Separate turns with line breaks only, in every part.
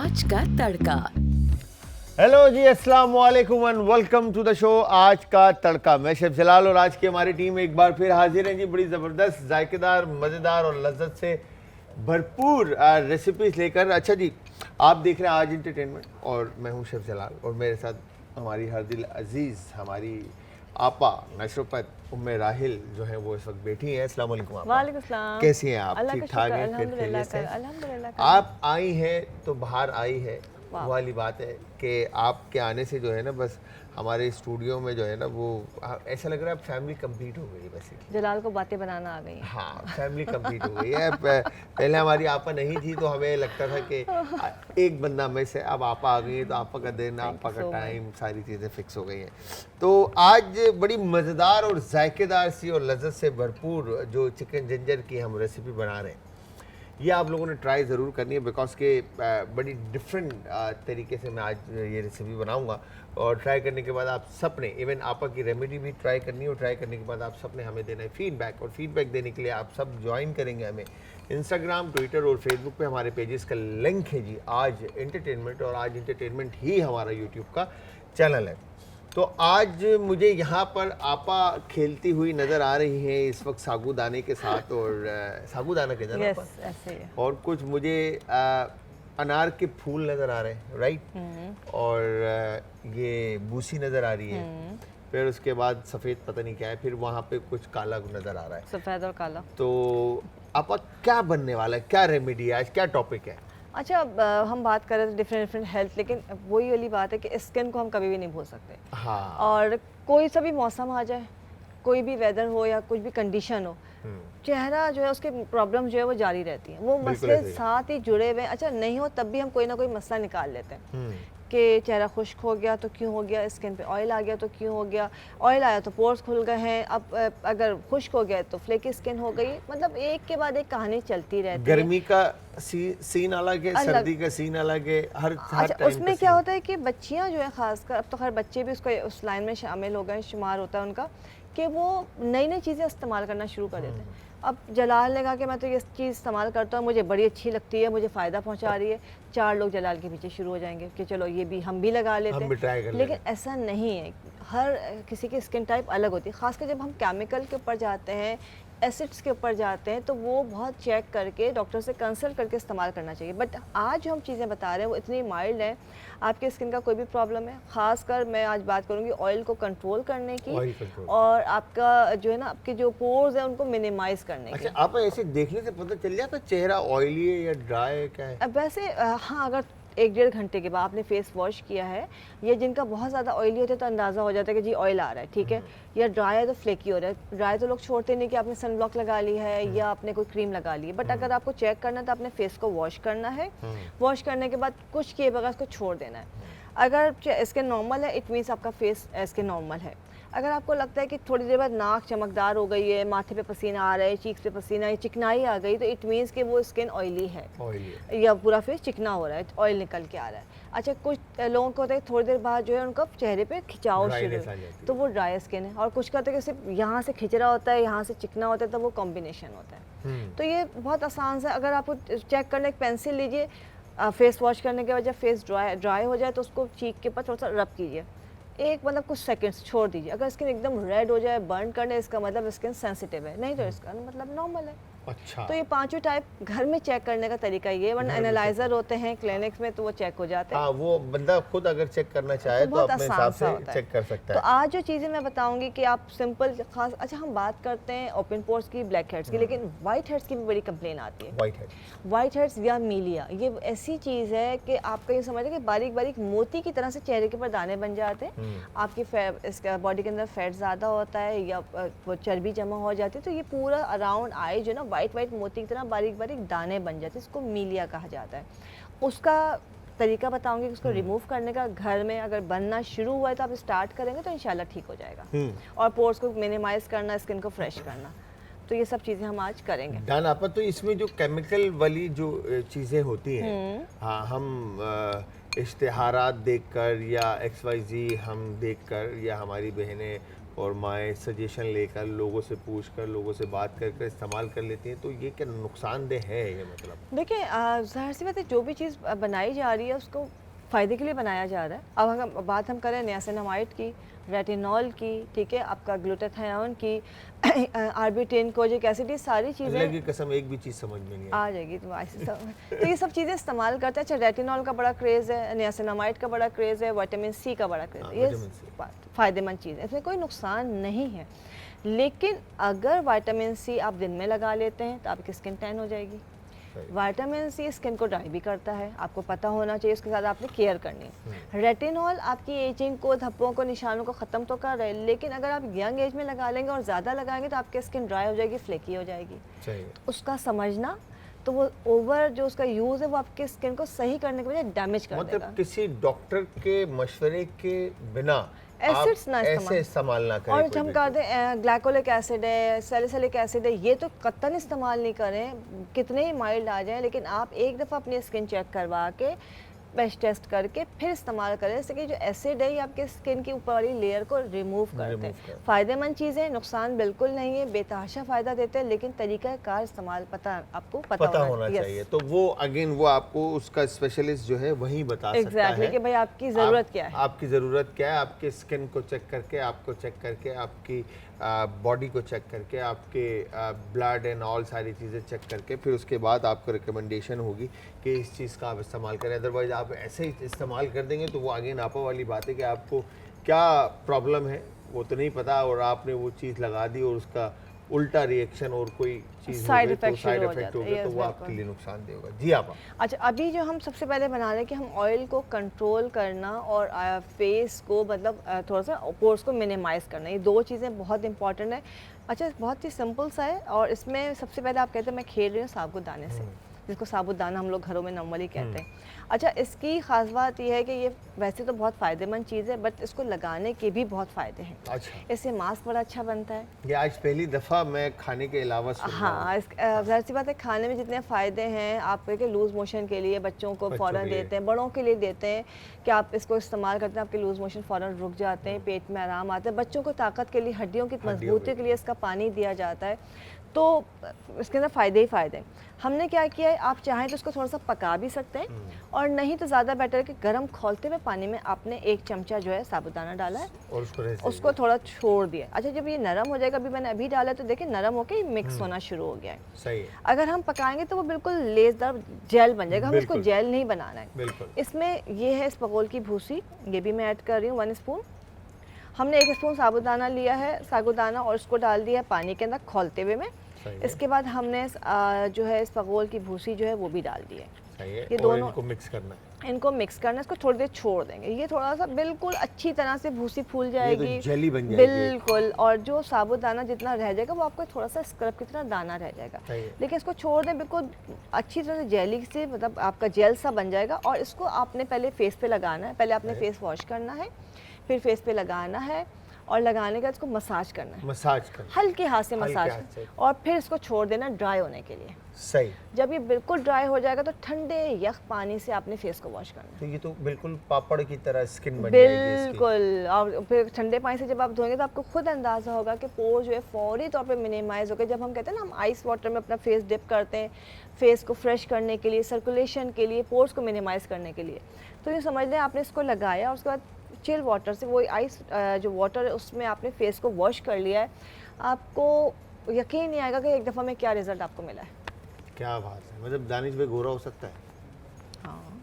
आज का तड़का।
हेलो जी, अस्सलाम वालेकुम and welcome to the show आज का तड़का। मैं शेफ जलाल और आज की हमारी टीम एक बार फिर हाजिर है जी, बड़ी ज़बरदस्त, जायकेदार, मज़ेदार और लज्जत से भरपूर रेसिपीज लेकर। अच्छा जी, आप देख रहे हैं आज इंटरटेनमेंट और मैं हूं शेफ जलाल और मेरे साथ हमारी हर दिल अजीज़ हमारी आपा नशरफत उम्मे राहिल जो है वो इस वक्त बैठी हैं। अस्सलाम वालेकुम आपा।
वालेकुम सलाम।
कैसी हैं आप?
अल्लाह
ठीक
का
ठाक
शुक्र,
हैं? फिर
अल्हम्दुलिल्लाह
खैरियत से?
अल्हम्दुलिल्लाह।
आप आई हैं तो बाहर आई है, वो वाली बात है कि आपके आने से जो है ना बस हमारे स्टूडियो में जो है ना वो ऐसा लग रहा है फैमिली कंप्लीट हो गई है बेसिकली।
जलाल को बातें बनाना आ गई हैं।
हाँ, फैमिली कंप्लीट हो गई है। पहले हमारी आपा नहीं थी तो हमें लगता था कि एक बंदा में से, अब आपा आ गई है तो आपा का दिन, आपा का टाइम, सारी चीज़ें फिक्स हो गई हैं। तो आज बड़ी मज़ेदार और जायकेदार सी और लज्जत से भरपूर जो चिकन जिंजर की हम रेसिपी बना रहे हैं, ये आप लोगों ने ट्राई ज़रूर करनी है बिकॉज के बड़ी डिफरेंट तरीके से मैं आज ये रेसिपी बनाऊंगा और ट्राई करने के बाद आप सबने, इवन आपा की रेमेडी भी ट्राई करनी है और ट्राई करने के बाद आप सबने हमें देना है फीडबैक। और फीडबैक देने के लिए आप सब ज्वाइन करेंगे हमें इंस्टाग्राम, ट्विटर और फेसबुक पे हमारे पेजेस का लिंक है जी आज एंटरटेनमेंट, और आज एंटरटेनमेंट ही हमारा यूट्यूब का चैनल है। तो आज मुझे यहाँ पर आपा खेलती हुई नज़र आ रही हैं इस वक्त साबूदाने के साथ, और साबूदाना के जरा
यस, ऐसे ही है।
और कुछ मुझे अनार के फूल नज़र आ रहे हैं, राइट, और ये बूसी नज़र आ रही है, फिर उसके बाद सफ़ेद पता नहीं क्या है, फिर वहाँ पे कुछ काला नज़र आ रहा है,
सफ़ेद और काला।
तो आपा क्या बनने वाला है, क्या रेमेडी है आज, क्या टॉपिक है?
अच्छा, अब हम बात कर रहे थे डिफरेंट हेल्थ, लेकिन वही वाली बात है कि स्किन को हम कभी भी नहीं भूल सकते।
हाँ,
और कोई सा भी मौसम आ जाए, कोई भी वेदर हो या कुछ भी कंडीशन हो, चेहरा जो है उसके प्रॉब्लम जो है वो जारी रहती है, वो मसले साथ ही जुड़े हुए हैं। अच्छा, नहीं हो तब भी हम कोई ना कोई मसला निकाल लेते हैं कि चेहरा खुश्क हो गया तो क्यों हो गया, स्किन पे ऑयल आ गया तो क्यों हो गया, ऑयल आया तो पोर्स खुल गए हैं, अब अगर खुश्क हो गया तो फ्लेकी स्किन हो गई। मतलब एक के बाद एक कहानी चलती रहती है।
गर्मी का सीन अलग है, सर्दी का सीन अलग है, हर
अच्छा,
टाइम
उसमें क्या होता है कि बच्चियां जो है खासकर, अब तो खैर बच्चे भी उसको उस लाइन में शामिल हो गए, शुमार होता है उनका, कि वो नई नई चीज़ें इस्तेमाल करना शुरू कर देते हैं। अब जलाल ने कहा कि मैं तो ये चीज़ इस्तेमाल करता हूँ, मुझे बड़ी अच्छी लगती है, मुझे फ़ायदा पहुँचा रही है, 4 लोग जलाल के पीछे शुरू हो जाएंगे कि चलो ये भी हम भी लगा लेते हैं। लेकिन ऐसा नहीं है, हर किसी की स्किन टाइप अलग होती है। ख़ासकर जब हम केमिकल के ऊपर जाते हैं, एसिड्स के ऊपर जाते हैं, तो वो बहुत चेक करके डॉक्टर से कंसल्ट करके इस्तेमाल करना चाहिए। बट आज जो हम चीज़ें बता रहे हैं वो इतनी माइल्ड है, आपकी स्किन का कोई भी प्रॉब्लम है, ख़ासकर मैं आज बात करूँगी ऑयल को कंट्रोल करने की, और आपका जो है ना, आपके जो पोर्स हैं उनको मिनिमाइज़ करने की।
अच्छा, आप ऐसे देखने से पता चल जाता चेहरा ऑयली है या ड्राई है, क्या है?
अब वैसे हाँ, अगर 1-1.5 घंटे के बाद आपने फेस वॉश किया है, या जिनका बहुत ज़्यादा ऑयली होता है तो अंदाज़ा हो जाता है कि जी ऑयल आ रहा है, ठीक है, या ड्राई है तो फ्लेकी हो रहा है। ड्राई तो लोग छोड़ते नहीं कि आपने सन ब्लॉक लगा ली है या आपने कोई क्रीम लगा ली है, बट अगर आपको चेक करना है तो आपने फेस को वॉश करना है, वॉश करने के बाद कुछ किए बगैर उसको छोड़ देना है। अगर स्किन नॉर्मल है, इट मीन्स आपका फेस स्किन नॉर्मल है। अगर आपको लगता है कि थोड़ी देर बाद नाक चमकदार हो गई है, माथे पे पसीना आ रहा है, चीक्स पे पसीना है, चिकनाई आ गई, तो इट मीन्स कि वो स्किन ऑयली है, या पूरा फेस चिकना हो रहा है, ऑयल निकल के आ रहा है। अच्छा, कुछ लोगों को होता है थोड़ी देर बाद जो है उनका चेहरे पे खिंचाव शुरू, तो वो ड्राई स्किन है। और कुछ का होता है कि सिर्फ यहाँ से खिंच रहा होता है, यहाँ से चिकना होता है, तो वो कॉम्बिनेशन होता है। तो ये बहुत आसान है। अगर आपको चेक करना, एक पेंसिल लीजिए, फेस वॉश करने के बाद जब फेस ड्राई हो जाए तो उसको चीक के ऊपर थोड़ा सा रब कीजिए, एक मतलब कुछ सेकंड्स छोड़ दीजिए। अगर स्किन एकदम रेड हो जाए, बर्न करने, इसका मतलब स्किन सेंसिटिव है, नहीं तो इसका मतलब नॉर्मल है।
अच्छा,
तो ये पांचों टाइप घर में चेक करने का तरीका ये, वरना एनालाइजर होते हैं क्लिनिक्स में तो वो चेक हो जाते हैं।
हाँ, वो बंदा खुद अगर चेक करना चाहे तो अपने हिसाब से चेक कर सकता है।
तो आज जो चीज़ें मैं बताऊंगी कि आप सिंपल खास, अच्छा हम बात करते हैं ओपन पोर्स की, ब्लैक हेड्स की, लेकिन वाइट हेड्स की भी बड़ी कंप्लेन आती है। वाइट हेड्स या मीलिया, ये ऐसी चीज़ है कि आपका ये समझ कि बारीक बारीक मोती की तरह से चेहरे के ऊपर दाने बन जाते हैं। आपकी इसका बॉडी के अंदर फैट ज़्यादा होता है या वो चर्बी जमा हो जाती है, तो ये पूरा अराउंड आई जो ना वाइट वाइट मोती की तरह बारीक बारीक दाने बन जाते हैं, इसको मीलिया कहा जाता है। उसका तरीका बताऊंगी कि उसको रिमूव करने का। घर में अगर बनना शुरू हुआ है तो आप स्टार्ट करेंगे तो इंशाल्लाह ठीक हो जाएगा। और पोर्स को मिनिमाइज करना, स्किन को फ्रेश करना, तो ये सब चीज़ें हम आज करेंगे।
डन आपा। तो इसमें जो केमिकल वाली जो चीज़ें होती हैं, हाँ, हम इश्तिहारात देखकर या XYZ हम देखकर, या हमारी बहनें और माएँ सजेशन लेकर, लोगों से पूछ कर, लोगों से बात कर कर इस्तेमाल कर लेती हैं, तो ये क्या नुकसानदेह है ये मतलब?
देखिए ज़ाहिर सी बात है, जो भी चीज़ बनाई जा रही है उसको फ़ायदे के लिए बनाया जा रहा है। अब अगर बात हम करें नियासिनामाइड की, रेटिनॉल की, ठीक है, आपका ग्लूटाथियोन की, आर्बिट्रेन, कोजिक एसिड, ये सारी
अल्लाह
चीज़ें
की कसम एक भी चीज़ समझ में नहीं आई।
आ जाएगी तो ऐसे सब तो ये सब चीज़ें इस्तेमाल करते हैं। अच्छा, रेटिनॉल का बड़ा क्रेज़ है, नियासिनामाइड का बड़ा क्रेज़ है, विटामिन सी का बड़ा क्रेज़
हाँ,
है। ये
विटामिन सी।
फ़ायदेमंद चीज़ है, इसमें कोई नुकसान नहीं है। लेकिन अगर विटामिन सी आप दिन में लगा लेते हैं तो आपकी स्किन टैन हो जाएगी।
सही।
विटामिन सी स्किन को ड्राई भी करता है, आपको पता होना चाहिए, उसके साथ आपने केयर करनी है। रेटिनॉल आपकी एजिंग को, धब्बों को, निशानों को ख़त्म तो कर रहे हैं, लेकिन अगर आप यंग एज में लगा लेंगे और ज़्यादा लगाएंगे तो आपकी स्किन ड्राई हो जाएगी, फ्लेकी हो जाएगी।
सही है।
उसका समझना, तो वो ओवर जो उसका यूज़ है वो आपकी स्किन को सही करने के बजाय डैमेज कर देगा।
मतलब किसी डॉक्टर के मशवरे के बिना
एसिड्स
आप
ना
ऐसे इस्तेमाल ना करें।
और
कोई
जब हम
भी
कहते हैं ग्लाइकोलिक एसिड है, सैलिसिलिक एसिड है, ये तो कतई इस्तेमाल नहीं करें, कितने ही माइल्ड आ जाए, लेकिन आप एक दफ़ा अपनी स्किन चेक करवा के पेस्ट टेस्ट करके फिर इस्तेमाल करें, जैसे कि जो एसिड है ये आपके स्किन की ऊपर वाली लेयर को रिमूव करते
रिमूव
हैं।
करते
फ़ायदेमंद चीज़ें, नुकसान बिल्कुल नहीं है, बेतहाशा फ़ायदा देते हैं, लेकिन तरीका कार इस्तेमाल आपको
पता होना
Yes.
चाहिए। तो वो अगेन वो आपको उसका स्पेशलिस्ट जो है वही बता सकता
एग्जैक्टली
है
कि भाई आपकी ज़रूरत क्या है।
आपकी ज़रूरत क्या है, आपके स्किन को चेक करके, आपको चेक करके, आपकी बॉडी को चेक करके, आपके ब्लड एंड ऑल सारी चीज़ें चेक करके, फिर उसके बाद आपको रिकमेंडेशन होगी कि इस चीज़ का आप इस्तेमाल करें। अदरवाइज़ आप ऐसे ही इस्तेमाल कर देंगे तो वो अगेन आपा वाली बात है कि आपको क्या प्रॉब्लम है वो तो नहीं पता, और आपने वो चीज़ लगा दी और उसका उल्टा रिएक्शन और कोई चीज़ हो
साइड
गई तो
इफेक्ट
साइड
शुरू हो
इफेक्ट
जाते
हो
हैं।
गया तो
Yes,
वो
बिल्कुल।
आपके लिए नुकसानदेह होगा। जी आप
अच्छा, अभी जो हम सबसे पहले बना रहे हैं कि हम ऑयल को कंट्रोल करना और फेस को मतलब थोड़ा सा पोर्स को मिनिमाइज़ करना, ये दो चीज़ें बहुत इंपॉर्टेंट है। अच्छा, बहुत ही सिंपल सा है, और इसमें सबसे पहले आप कहते हैं मैं खेल रही हूँ साबूदाने से, जिसको साबूदाना हम लोग घरों में नॉर्मली कहते हैं। अच्छा, इसकी ख़ास बात यह है कि ये वैसे तो बहुत फ़ायदेमंद चीज़ है, बट इसको लगाने के भी बहुत फ़ायदे हैं।
अच्छा,
इससे मास्क बड़ा अच्छा बनता है।
ये आज पहली दफ़ा मैं खाने के अलावा सुन रहा हूँ।
हाँ, ज़ाहिर सी बात है, खाने में जितने फ़ायदे हैं, आप के लूज़ मोशन के लिए बच्चों को
बच्चों
फ़ौरन
के लिए।
देते हैं, बड़ों के लिए देते हैं कि आप इसको इस्तेमाल करते हैं, आपके लूज़ मोशन फ़ौरन रुक जाते हैं, पेट में आराम आता है। बच्चों को ताकत के लिए, हड्डियों की मजबूती के लिए इसका पानी दिया जाता है, तो इसके अंदर फ़ायदे ही फ़ायदे हैं। हमने क्या किया है, आप चाहें तो इसको थोड़ा सा पका भी सकते हैं, और नहीं तो ज़्यादा बेटर है कि गर्म खौलते हुए पानी में आपने 1 चमचा जो है साबूदाना डाला है,
और
उसको थोड़ा छोड़ दिया। अच्छा, जब ये नरम हो जाएगा, अभी मैंने अभी डाला है तो देखिए नरम होके मिक्स होना शुरू हो गया है।
सही है,
अगर हम पकाएंगे तो वो बिल्कुल लेसदार जेल बन जाएगा, हमें इसको
बिल्कुल।
जेल नहीं बनाना है।
बिल्कुल।
इसमें ये है इसबगोल की भूसी, ये भी मैं ऐड कर रही हूँ 1 स्पून। हमने 1 स्पून साबूदाना लिया है, साबूदाना, और उसको डाल दिया है पानी के अंदर खौलते हुए में।
सही है,
इसके बाद हमने जो है इसबगोल की भूसी जो है वो भी डाल दी है।
सही है।
ये
और
दोनों
इनको मिक्स करना है।
इनको मिक्स करना है, इसको थोड़ी देर छोड़ देंगे, ये थोड़ा सा बिल्कुल अच्छी तरह से भूसी फूल जाएगी,
ये तो जेली बन जाएगी।
बिल्कुल, और जो साबूदाना जितना रह जाएगा वो आपको थोड़ा सा स्क्रब की तरह दाना रह जाएगा।
सही है।
लेकिन इसको छोड़ दें, बिल्कुल अच्छी तरह से जेली से, मतलब आपका जेल सा बन जाएगा। और इसको आपने पहले फेस पे लगाना है, पहले आपने फेस वॉश करना है, फिर फेस पे लगाना है, और लगाने के बाद इसको मसाज करना है,
मसाज करना।
हल्के हाथ से
हल्के
मसाज,
हाथ से।
और फिर इसको छोड़ देना ड्राई होने के लिए।
सही।
जब ये बिल्कुल ड्राई हो जाएगा तो ठंडे यख पानी से आपने फेस को वॉश करना है।
तो ये तो बिल्कुल पापड़ की तरह स्किन बन जाएगी इसकी।
बिल्कुल, और फिर ठंडे पानी से जब आप धोएंगे तो आपको खुद अंदाज़ा होगा कि पोर जो है फौरी तौर पे मिनिमाइज़ हो गए। जब हम कहते हैं ना, हम आइस वाटर में अपना फेस डिप करते हैं फेस को फ्रेश करने के लिए, सर्कुलेशन के लिए, पोर्स को मिनिमाइज़ करने के लिए, तो ये समझ लें आपने इसको लगाया और उसके बाद चिल वाटर से, वो आइस जो वाटर है उसमें आपने फेस को वॉश कर लिया है, आपको यकीन नहीं आएगा कि एक दफ़ा में क्या रिज़ल्ट आपको मिला है।
क्या बात है, मतलब दानिश भाई गोरा हो सकता है?
हाँ,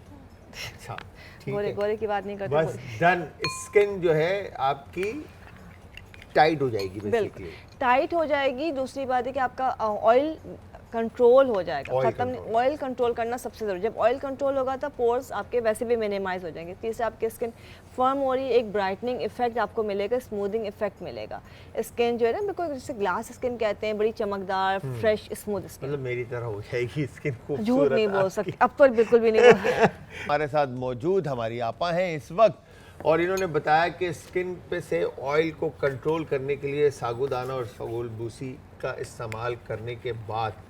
अच्छा, ठीक
गोरे
है।
गोरे की बात नहीं करते।
बस डन। स्किन जो है आपकी टाइट हो जाएगी
बिल्कुल
बेसिकली।
टाइट हो जाएगी। दूसरी बात है कि आपका ऑयल कंट्रोल हो जाएगा,
Oil
खत्म नहीं।
control।
ऑयल कंट्रोल करना सबसे ज़रूरी, जब ऑयल कंट्रोल होगा तो पोर्स आपके वैसे भी मिनिमाइज हो जाएंगे। तीसरा, आपकी स्किन फर्म हो रही है, एक ब्राइटनिंग इफेक्ट आपको मिलेगा, स्मूथिंग इफेक्ट मिलेगा। स्किन जो है ना, बिल्कुल जैसे ग्लास स्किन कहते हैं, बड़ी चमकदार, फ्रेश, स्मूथ स्किन।
मतलब मेरी तरह हो जाएगी स्किन खूबसूरत।
झूठ नहीं बोल
आपकी।
सकती, अब तो बिल्कुल भी नहीं बोल
हमारे साथ मौजूद हमारी आपा हैं इस वक्त, और इन्होंने बताया कि स्किन पे से ऑयल को कंट्रोल करने के लिए साबूदाना और इसबगोल भूसी का इस्तेमाल करने के बाद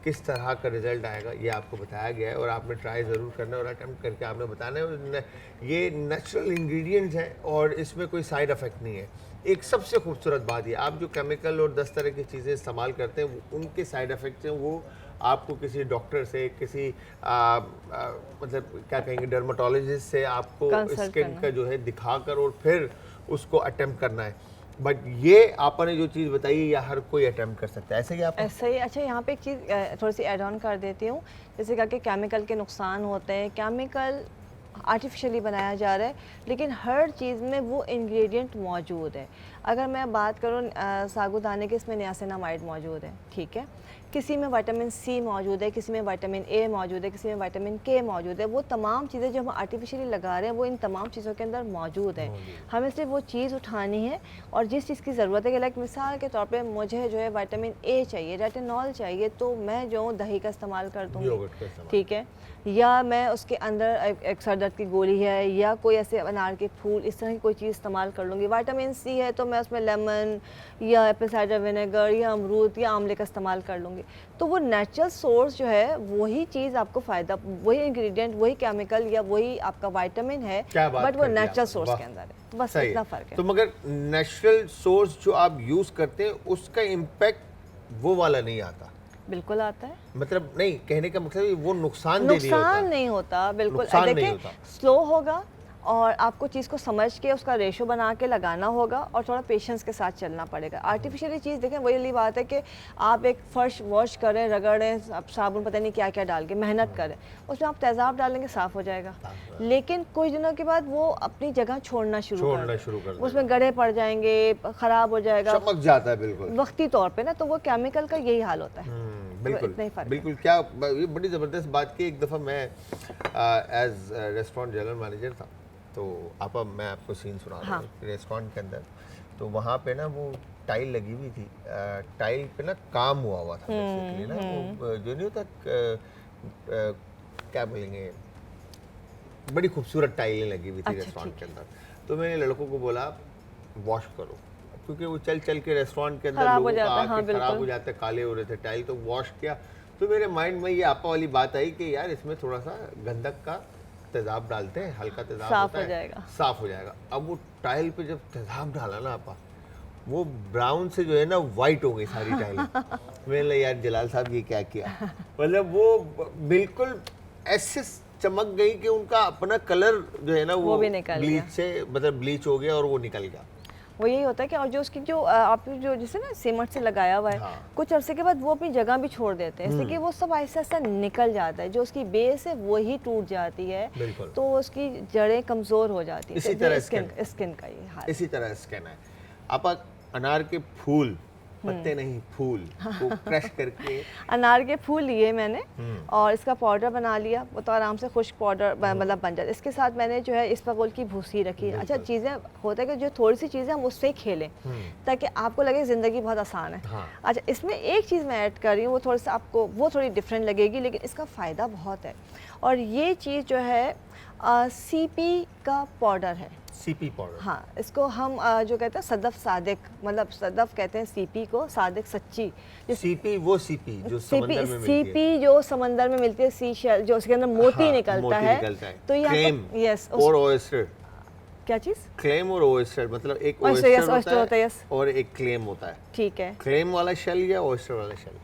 किस तरह का रिजल्ट आएगा ये आपको बताया गया है, और आपने ट्राई ज़रूर करना है और अटेम्प्ट करके आपने बताना है। और ये नेचुरल इंग्रेडिएंट्स हैं और इसमें कोई साइड इफ़ेक्ट नहीं है। एक सबसे खूबसूरत बात ये, आप जो केमिकल और 10 तरह की चीज़ें इस्तेमाल करते हैं उनके साइड इफ़ेक्ट्स हैं वो आपको किसी डॉक्टर से, किसी मतलब क्या कहेंगे डर्माटोलॉजिस्ट से आपको
Consult
स्किन
करना।
का जो है दिखाकर और फिर उसको अटेम्प्ट करना है। बट ये आपने जो चीज़ बताई या हर कोई अटेम्प्ट कर सकता है, ऐसे ही आप
ऐसा ही। अच्छा, यहाँ पे एक चीज़ थोड़ी सी ऐड ऑन कर देती हूँ। जैसे कहा कि केमिकल के नुकसान होते हैं, केमिकल आर्टिफिशियली बनाया जा रहा है, लेकिन हर चीज़ में वो इंग्रेडिएंट मौजूद है। अगर मैं बात करूँ साबूदाने के, इसमें नियासिनामाइड मौजूद है, ठीक है। किसी में विटामिन सी मौजूद है, किसी में विटामिन ए मौजूद है, किसी में विटामिन के मौजूद है। वो तमाम चीज़ें जो हम आर्टिफिशियली लगा रहे हैं वो इन तमाम चीज़ों के अंदर मौजूद है। हमें सिर्फ वो चीज़ उठानी है और जिस चीज़ की ज़रूरत है कि लाइक मिसाल के तौर पे मुझे जो है विटामिन ए चाहिए, रेटिनॉल चाहिए, तो मैं जो दही का इस्तेमाल कर दूँगी,
योगर्ट का इस्तेमाल।
ठीक है। या मैं उसके अंदर एक सर दर्द की गोली है या कोई ऐसे अनार के फूल, इस तरह की कोई चीज़ इस्तेमाल कर लूँगी। विटामिन सी है तो मैं उसमें लेमन या एप्पल साइडर विनेगर या अमरूद या आंवले का इस्तेमाल कर लूँगी। तो वो नेचुरल सोर्स जो है वही चीज़ आपको फ़ायदा, वही इंग्रेडिएंट, वही केमिकल या वही आपका विटामिन है,
क्या बात
बट वो
कर दी
नेचुरल
आपने,
सोर्स
वाह।
के अंदर है। तो बस
सही
इतना
है।
फ़र्क है।
तो मगर नेचुरल सोर्स जो आप यूज़ करते हैं उसका इम्पैक्ट वो वाला नहीं आता,
बिल्कुल आता है।
मतलब नहीं, कहने का मतलब वो नुकसान दे नहीं होता।
नुकसान नहीं होता, बिल्कुल।
नुकसान नहीं
देखिए,
होता।
स्लो होगा और आपको चीज़ को समझ के उसका रेशो बना के लगाना होगा और थोड़ा पेशेंस के साथ चलना पड़ेगा। आर्टिफिशियली चीज़ देखें, वही वाली बात है कि आप एक फर्श वॉश करें, रगड़ें, आप साबुन पता नहीं क्या क्या डाल के मेहनत करें, उसमें आप तेज़ाब डालेंगे साफ़ हो जाएगा, लेकिन कुछ दिनों के बाद वो अपनी जगह छोड़ना शुरू कर देगा।
देगा।
उसमें गड़े पड़ जाएंगे, ख़राब हो जाएगा
चमक जाता है बिल्कुल।
वक्ती तौर पे ना। तो वो केमिकल का यही हाल होता है।
बिल्कुल
इतना ही फ़र्क है।
बिल्कुल। क्या ये बड़ी ज़बरदस्त बात की। एक दफ़ा मैं एज रेस्टोरेंट जनरल मैनेजर था, तो मैं आपको सीन सुना रहा हूँ रेस्टोरेंट के अंदर। तो वहाँ पे ना वो टाइल लगी हुई थी, टाइल पे ना काम हुआ था बेसिकली ना, वो जो नहीं होता क्या बोलेंगे, बड़ी खूबसूरत टाइलें लगी हुई थी
अच्छा,
रेस्टोरेंट
ठीक
के अंदर। तो मैंने लड़कों को बोला वॉश करो, क्योंकि वो चल चल के रेस्टोरेंट के अंदर
खराब हो
लोगों का
जाता है, हाँ,
आके खराब हो
बिल्कुल।
जाते, काले हो रहे थे टाइल। तो वॉश किया तो मेरे माइंड में ये आपा वाली बात आई कि यार इसमें थोड़ा सा गंधक का तेजाब डालते हैं, हल्का तेजाब
साफ
होता
हो
है,
जाएगा।
साफ हो जाएगा। अब वो टाइल पे जब तेजाब डाला ना आपा, वो ब्राउन से जो है ना वाइट हो गई सारी टाइल। मैंने बोला यार जलाल साहब ये क्या किया, मतलब वो बिल्कुल ऐसे चमक गई कि उनका अपना कलर जो है ना
वो भी निकल
ब्लीच
गया।
से मतलब ब्लीच हो गया और वो निकल गया।
वो यही होता है कि और जो उसकी जो आप जो जैसे ना सीमेंट से लगाया हुआ है,
हाँ।
कुछ अरसे के बाद वो अपनी जगह भी छोड़ देते हैं, इसलिए कि वो सब आहिस्ता आहिस्ता निकल जाता है। जो उसकी बेस है वही टूट जाती है,
बिल्कुल।
तो उसकी जड़ें कमज़ोर हो जाती है।
इसी
तो
तरह
स्किन का ये हाल।
इसी तरह स्किन है। आप अनार के फूल, पत्ते नहीं फूल को क्रश करके
अनार के फूल लिए मैंने और इसका पाउडर बना लिया। वो तो आराम से खुश्क पाउडर मतलब बन जाता है। इसके साथ मैंने जो है इसबगोल की भूसी रखी। अच्छा, चीज़ें होता है कि जो थोड़ी सी चीज़ें हम उससे ही खेलें ताकि आपको लगे ज़िंदगी बहुत आसान है।
हाँ।
अच्छा, इसमें एक चीज़ मैं ऐड कर रही हूँ, वो थोड़ा सा आपको वो थोड़ी डिफरेंट लगेगी, लेकिन इसका फ़ायदा बहुत है। और ये चीज़ जो है सीपी का पाउडर है।
CP powder.
हाँ, इसको हम जो कहते हैं सदफ सादिक, मतलब सदफ कहते हैं सीपी को, सादिक सच्ची।
सीपी वो सीपी जो समंदर में मिलती है।
सीपी जो समंदर में मिलती है, सी शेल जो उसके अंदर मोती
हाँ,
निकलता
मोती
है।
निकलता है।
तो ये
क्लेम
आपको यस
और ओयस्टर।
क्या चीज़?
क्लेम और ओयस्टर, मतलब एक
Oyster, yes,
ओयस्टर
oyster होता है, yes।
और एक क्लेम होता है।
ठीक है।
क्लेम वाला शेल या ओयस्टर वाला शेल?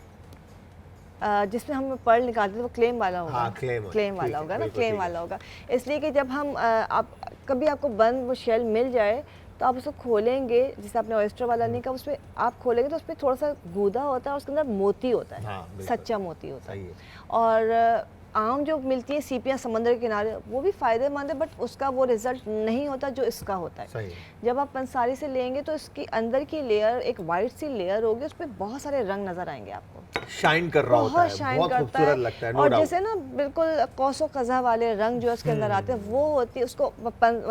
जिसमें हम पर्ल निकालते थे वो क्लेम वाला होगा।
हाँ, क्लेम
क्लेम
ठीक
वाला
है,
होगा ना,
बिल्कुल
क्लेम
ठीक है।
वाला होगा। इसलिए कि जब हम आप कभी आपको बंद वो शेल मिल जाए तो आप उसको खोलेंगे, जैसे आपने ऑयस्टर वाला नहीं कहा, उसमें आप खोलेंगे तो उसमें थोड़ा सा गूदा होता है और उसके अंदर मोती होता है।
हाँ, बिल्कुल।
सच्चा मोती होता है।
सही है।
और आम जो मिलती है सीपियाँ समंदर के किनारे, वो भी फ़ायदेमंद है, बट उसका वो रिज़ल्ट नहीं होता जो इसका होता है।
सही है।
जब आप पंसारी से लेंगे तो इसकी अंदर की लेयर एक वाइट सी लेयर होगी, उस पर बहुत सारे रंग नज़र आएंगे आपको,
शाइन कर रहा होता
बहुत
है,
शाइन
बहुत
करता
खूबसूरत लगता है, नो
और
डाउट।
जैसे ना बिल्कुल कौसो कज़ा वाले रंग जो उसके अंदर आते हैं, वो होती है उसको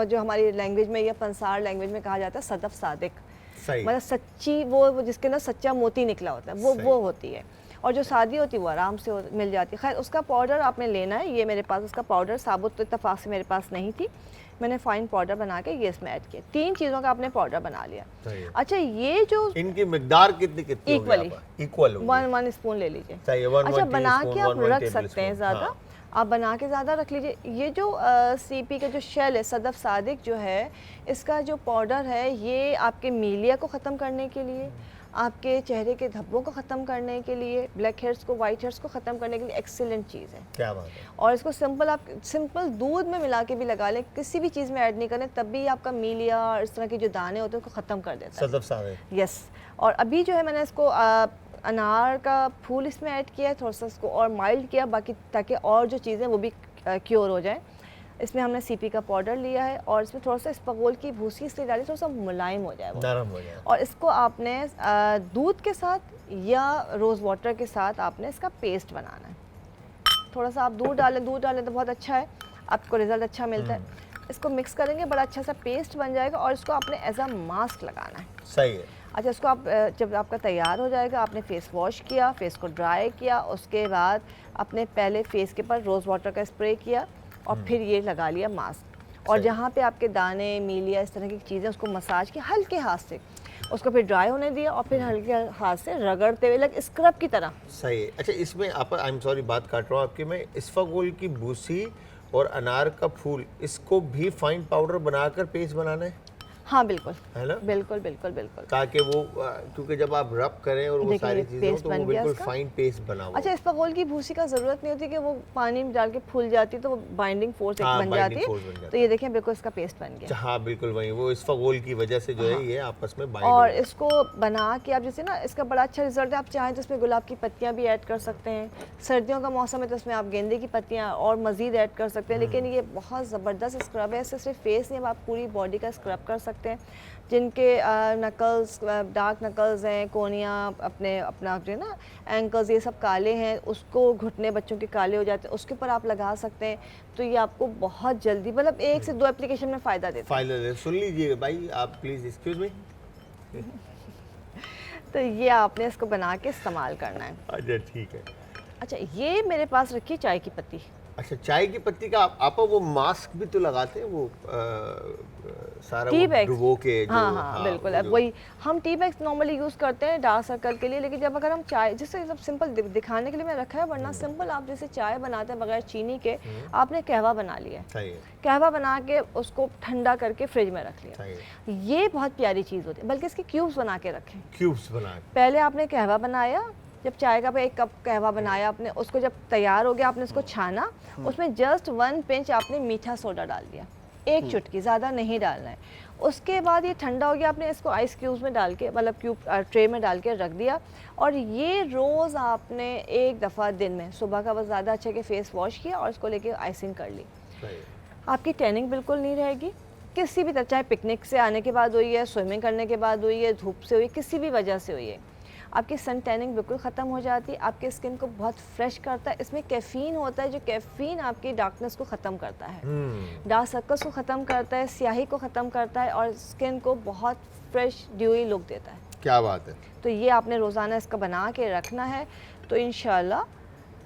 जो हमारी लैंग्वेज में या पंसार लैंग्वेज में कहा जाता है सदफ सादिक,
सही।
मतलब सच्ची, वो जिसके अंदर सच्चा मोती निकला होता है, वो
सही।
वो होती है। और जो सादी होती है वो आराम से मिल जाती है। खैर उसका पाउडर आपने लेना है, ये मेरे पास उसका पाउडर साबुत तो इत्तेफाक से मेरे पास नहीं थी, मैंने फाइन पाउडर बना के ये इसमें ऐड किया। 3 चीज़ों का आपने पाउडर बना लिया। अच्छा ये जो
इनकी मिकदार कितनी कितनी
इक्वली
इक्वल
1 स्पून ले लीजिए।
चाहिए 1
अच्छा बना के आप
1
रख सकते हैं ज़्यादा,
हाँ।
आप बना के ज़्यादा रख लीजिए। ये जो सीपी का जो शेल है, सदफ सादिक जो है, इसका जो पाउडर है ये आपके मीलिया को ख़त्म करने के लिए, आपके चेहरे के धब्बों को ख़त्म करने के लिए, ब्लैक हेयर्स को, वाइट हेयर्स को ख़त्म करने के लिए एक्सीलेंट चीज़ है।
क्या बात है।
और इसको सिंपल आप सिंपल दूध में मिला के भी लगा लें, किसी भी चीज़ में ऐड नहीं करें, तब भी आपका मीलिया और इस तरह के जो दाने होते हैं उसको ख़त्म कर देता है।
सदफ सादिक।
यस। और अभी जो है मैंने इसको अनार का फूल इसमें ऐड किया है, थोड़ा सा इसको और माइल्ड किया, बाकी ताकि और जो चीज़ें वो भी क्योर हो जाए। इसमें हमने सीपी का पाउडर लिया है और इसमें थोड़ा सा इसबगोल की भूसी इसलिए डाली, थोड़ा सा मुलायम हो जाए वो,
नरम हो जाए।
और इसको आपने दूध के साथ या रोज़ वाटर के साथ आपने इसका पेस्ट बनाना है। थोड़ा सा आप दूध डालें तो बहुत अच्छा है, आपको रिज़ल्ट अच्छा मिलता है। इसको मिक्स करेंगे, बड़ा अच्छा सा पेस्ट बन जाएगा और इसको आपने एज अ मास्क लगाना है।
सही है।
अच्छा इसको आप जब आपका तैयार हो जाएगा, आपने फेस वॉश किया, फेस को ड्राई किया, उसके बाद आपने पहले फेस के पर रोज़ वाटर का स्प्रे किया और फिर ये लगा लिया मास्क। और जहाँ पे आपके दाने, मीलिया, इस तरह की चीज़ें, उसको मसाज किया हल्के हाथ से, उसको फिर ड्राई होने दिया और फिर हल्के हाथ से रगड़ते हुए लग स्क्रब की तरह।
सही है। अच्छा इसमें आप, आई एम सॉरी बात काट रहा हूँ आपकी, मैं इसफगोल की भूसी और अनार का फूल, इसको भी फाइन पाउडर बनाकर पेस्ट बनाना है?
हाँ बिल्कुल,
है ना?
बिल्कुल बिल्कुल बिल्कुल।
ताकि वो क्योंकि जब आप रब करें और वो
देखिए,
सारी
ये
चीज़ें हो
पेस्ट
तो वो
बन गया
बिल्कुल
इसका।
फाइन पेस्ट बना हुआ।
अच्छा इसबगोल की भूसी का ज़रूरत नहीं होती कि वो पानी में डाल के फूल जाती है तो वो बाइंडिंग फोर्स एक
हाँ,
बन
binding
जाती
force बन
है।
जाता
तो ये देखें बिल्कुल इसका पेस्ट बन गया।
हाँ बिल्कुल वही, वो इसफगोल की वजह से जो है ये आपस में बाइंड
और इसको बना के आप जैसे ना, इसका बड़ा अच्छा रिजल्ट है। आप चाहें तो इसमें गुलाब की पत्तियां भी ऐड कर सकते हैं, सर्दियों का मौसम है तो इसमें आप गेंदे की पत्तियां और मज़ीद ऐड कर सकते हैं। लेकिन ये बहुत ज़बरदस्त स्क्रब है, इससे सिर्फ फेस नहीं, आप पूरी बॉडी का स्क्रब कर सकते हैं। जिनके नकल्स, डार्क नकल्स हैं, कोनियाँ, अपना जो है ना एंकल्स, ये सब काले हैं, उसको घुटने बच्चों के काले हो जाते हैं, उसके ऊपर आप लगा सकते हैं। तो ये आपको बहुत जल्दी, मतलब 1 से 2 एप्लीकेशन में फ़ायदा देता है।
फाइनल है। सुन लीजिए भाई आप प्लीज़, एक्सक्यूज मी।
तो ये आपने इसको बना के इस्तेमाल करना है।
अच्छा ठीक है।
अच्छा ये मेरे पास रखी चाय की पत्ती।
अच्छा चाय की पत्ती का आप वो मास्क भी तो लगाते हैं, वो सारा
टी
वो
बैग्स,
डुबो के जो,
हाँ बिल्कुल। अब वही हम टी बैग्स नॉर्मली यूज़ करते हैं डार्क सर्कल के लिए, लेकिन जब अगर हम चाय, जैसे सब सिंपल दिखाने के लिए मैं रखा है, वरना सिंपल आप जैसे चाय बनाते हैं बगैर चीनी के, आपने कहवा बना लिया है।
सही है।
कहवा बना के उसको ठंडा करके फ्रिज में रख लिया।
सही है।
ये बहुत प्यारी चीज़ होती है, बल्कि इसके क्यूब्स बना के रखें।
क्यूब्स बना के।
पहले आपने कहवा बनाया, जब चाय का 1 कप कहवा बनाया आपने, उसको जब तैयार हो गया आपने उसको छाना, उसमें जस्ट 1 पिंच आपने मीठा सोडा डाल दिया, 1 चुटकी, ज़्यादा नहीं डालना है। उसके बाद ये ठंडा हो गया, आपने इसको आइस क्यूब्स में डाल के, मतलब क्यूब ट्रे में डाल के रख दिया। और ये रोज़ आपने 1 दफ़ा दिन में, सुबह का बस ज़्यादा अच्छा कि फेस वॉश किया और इसको लेके आइसिंग कर ली।
सही है।
आपकी टैनिंग बिल्कुल नहीं रहेगी किसी भी तरह, चाहे पिकनिक से आने के बाद हुई है, स्विमिंग करने के बाद हुई है, धूप से हुई, किसी भी वजह से हुई है, आपकी सन टैनिंग बिल्कुल ख़त्म हो जाती है। आपके स्किन को बहुत फ्रेश करता है। इसमें कैफ़ीन होता है, जो कैफ़ीन आपकी डार्कनेस को ख़त्म करता है, डार्क सर्कल्स को ख़त्म करता है, स्याही को ख़त्म करता है और स्किन को बहुत फ्रेश ड्यूई लुक देता है।
क्या बात है।
तो ये आपने रोज़ाना इसका बना के रखना है, तो इंशाल्लाह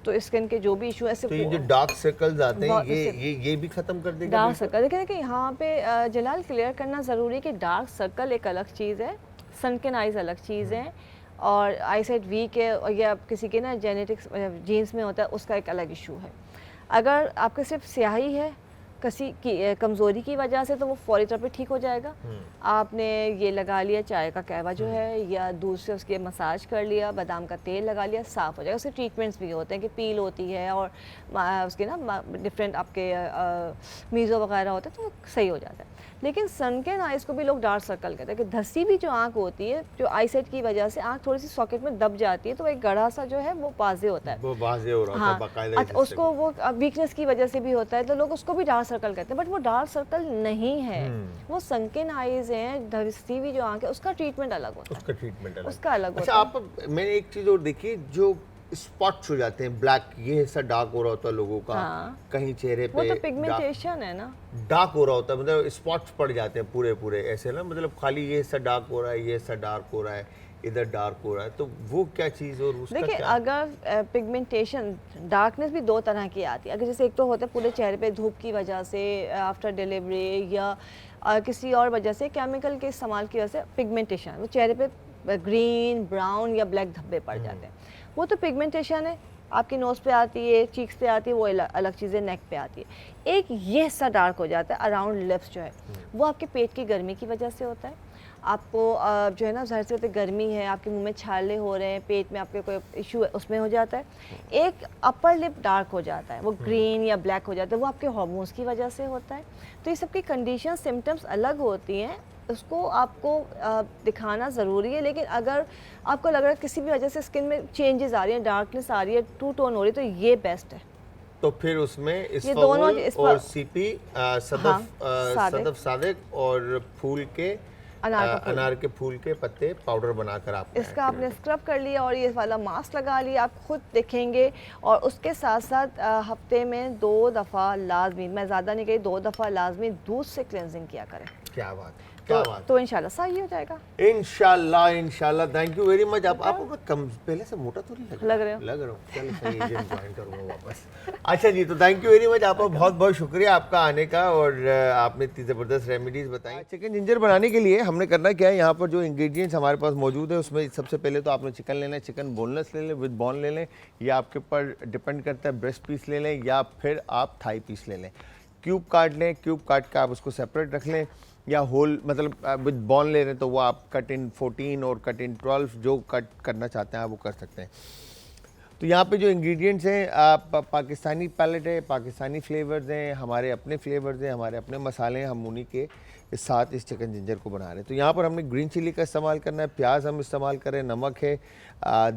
तो स्किन के जो भी इशू है,
तो ये जो डार्क सर्कल्स आते हैं
बहुत
ये भी खत्म कर देगा
डार्क सर्कल। देखिए यहाँ पे जलाल क्लियर करना ज़रूरी है कि डार्क सर्कल एक अलग चीज़ है, सनकिन आइज़ अलग चीज़ है, और आईसाइट वीक है और या किसी के ना जेनेटिक्स जीन्स में होता है, उसका एक अलग इशू है। अगर आपके सिर्फ स्याही है किसी की कमज़ोरी की वजह से, तो वो फौरी तौर पे ठीक हो जाएगा। आपने ये लगा लिया चाय का कहवा जो है, या दूध से उसके मसाज कर लिया, बादाम का तेल लगा लिया, साफ़ हो जाएगा। उसके ट्रीटमेंट्स भी होते हैं कि पील होती है और उसके ना डिफरेंट आपके मीज़ो वगैरह होता है, तो वो सही हो जाता है। लेकिन सनकेन आइज़ को भी लोग डार्क सर्कल कहते हैं कि धसी भी जो आँख होती है, जो आईसाइट की वजह से आँख थोड़ी सी सॉकेट में दब जाती है, तो एक गड़ा सा जो है वो वाज़े होता है,
वो वाज़े हो रहा था बाकायदा।
अच्छा, उसको वो वीकनेस की वजह से भी होता है, तो लोग उसको भी डार्क सर्कल कहते हैं, बट वो डार्क सर्कल नहीं है, वो सनकेन आइज़ हैं, धसी हुई जो आँख है, उसका ट्रीटमेंट अलग होता है,
उसका ट्रीटमेंट अलग।
उसका अलग
अच्छा
होता है।
आप, मैंने एक चीज़ और देखी, जो स्पॉट्स हो जाते हैं ब्लैक, ये हिस्सा डार्क हो रहा होता है लोगों का,
हाँ।
कहीं चेहरे
वो
पे
तो पिगमेंटेशन है ना,
डार्क हो रहा होता है, मतलब स्पॉट्स पड़ जाते हैं पूरे पूरे ऐसे ना, मतलब खाली ये हिस्सा डार्क हो रहा है, ये हिस्सा डार्क हो रहा है, इधर डार्क हो रहा है, तो वो क्या चीज़ और उसका
देखिए
क्या?
अगर पिगमेंटेशन डार्कनेस भी दो तरह की आती है। अगर जैसे एक तो होता है पूरे चेहरे पे धूप की वजह से, आफ्टर डिलीवरी या किसी और वजह से, केमिकल के इस्तेमाल की वजह से पिगमेंटेशन, वो चेहरे पे ग्रीन ब्राउन या ब्लैक धब्बे पड़ जाते हैं, वो तो पिगमेंटेशन है। आपकी नोज़ पे आती है, चीक्स पे आती है, वो अलग चीज़ें नेक पे आती है। एक ये हिस्सा डार्क हो जाता है अराउंड लिप्स जो है, वो आपके पेट की गर्मी की वजह से होता है। आपको जो है ना ज़ाहिर सी बात है गर्मी है, आपके मुंह में छाले हो रहे हैं, पेट में आपके कोई इशू है, उसमें हो जाता है। एक अपर लिप डार्क हो जाता है, वो ग्रीन या ब्लैक हो जाता है, वो आपके हार्मोन्स की वजह से होता है। तो ये सबकी कंडीशन सिम्टम्स अलग होती हैं, उसको आपको दिखाना ज़रूरी है। लेकिन अगर आपको लग रहा है किसी भी वजह से स्किन में चेंजेस आ रही हैं, डार्कनेस आ रही है, टू टोन हो रही है, तो ये बेस्ट है।
तो फिर उसमें
ये दोनों
और सीपी,
हाँ, सादिक।
सदफ सादिक और फूल के
अनार का फूल।
अनार के फूल के पत्ते पाउडर बनाकर आपने
इसका आपने स्क्रब कर लिया और ये वाला मास्क लगा लिया, आप खुद देखेंगे। और उसके साथ साथ हफ्ते में 2 दफ़ा लाजमी, मैं ज़्यादा नहीं कही, 2 दफ़ा लाजमी दूध से क्लेंजिंग किया करें।
क्या बात है, क्या बात
तो इंशाल्लाह सही हो जाएगा।
है। इंशाल्लाह इंशाल्लाह, थैंक यू वेरी मच। आप कम पहले से मोटा तो नहीं
लग रहे हो?
लग रहा हूँ, चलो सही है, जिम ज्वाइन करूँगा वापस। अच्छा जी, तो थैंक यू वेरी मच, आपका बहुत बहुत शुक्रिया आपका आने का, और आपने इतनी ज़बरदस्त रेमेडीज़ बताई। चिकन जिंजर बनाने के लिए हमने करना क्या है, यहाँ पर जो इंग्रेडिएंट्स हमारे पास मौजूद है उसमें सबसे पहले तो आपने चिकन लेना है। चिकन बोनलेस ले लें, विद बोन ले लें, या आपके ऊपर डिपेंड करता है, ब्रेस्ट पीस ले लें या फिर आप थाई पीस ले लें। क्यूब काट लें, क्यूब काट के आप उसको सेपरेट रख लें, या होल मतलब विद बॉन ले रहे हैं तो वो आप कट इन 14 और कट इन 12 जो कट करना चाहते हैं आप वो कर सकते हैं। तो यहाँ पे जो इंग्रेडिएंट्स हैं, आप पाकिस्तानी पैलेट है, पाकिस्तानी फ्लेवर्स हैं, हमारे अपने फ्लेवर्स हैं, हमारे अपने मसाले हैं, हम उन्हीं के साथ इस चिकन जिंजर को बना रहे हैं। तो यहाँ पर हमने ग्रीन चिली का इस्तेमाल करना है, प्याज हम इस्तेमाल करें, नमक है,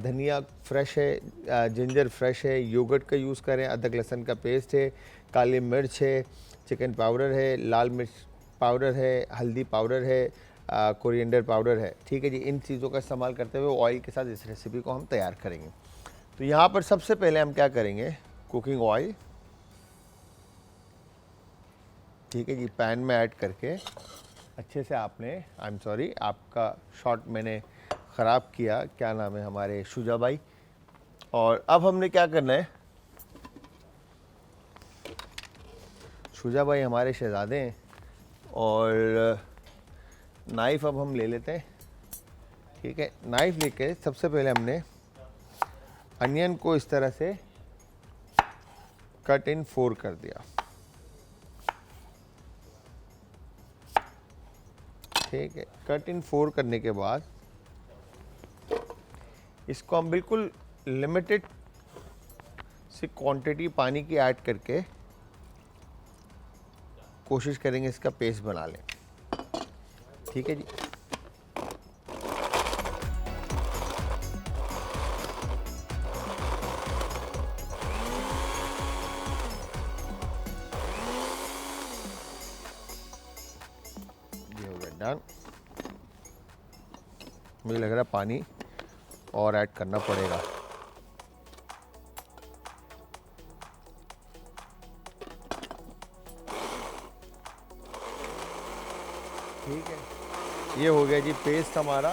धनिया फ्रेश है, जिंजर फ्रेश है, योगर्ट का यूज़ करें, अदरक लहसुन का पेस्ट है, काली मिर्च है, चिकन पाउडर है, लाल मिर्च पाउडर है, हल्दी पाउडर है, कोरिएंडर पाउडर है। ठीक है जी, इन चीज़ों का इस्तेमाल करते हुए ऑयल के साथ इस रेसिपी को हम तैयार करेंगे। तो यहाँ पर सबसे पहले हम क्या करेंगे, कुकिंग ऑयल, ठीक है जी, पैन में ऐड करके अच्छे से आपने, आई एम सॉरी आपका शॉट मैंने ख़राब किया, क्या नाम है हमारे शुजा भाई। और अब हमने क्या करना है, शुजा भाई हमारे शहजादे हैं, और नाइफ़ अब हम ले लेते हैं। ठीक है, नाइफ़ लेके सबसे पहले हमने अनियन को इस तरह से कट इन 4 कर दिया। ठीक है, कट इन 4 करने के बाद इसको हम बिल्कुल लिमिटेड सी क्वांटिटी पानी की ऐड करके कोशिश करेंगे इसका पेस्ट बना लें। ठीक है जी, ये हो गया डन। मुझे लग रहा है पानी और ऐड करना पड़ेगा। ठीक है, ये हो गया जी पेस्ट हमारा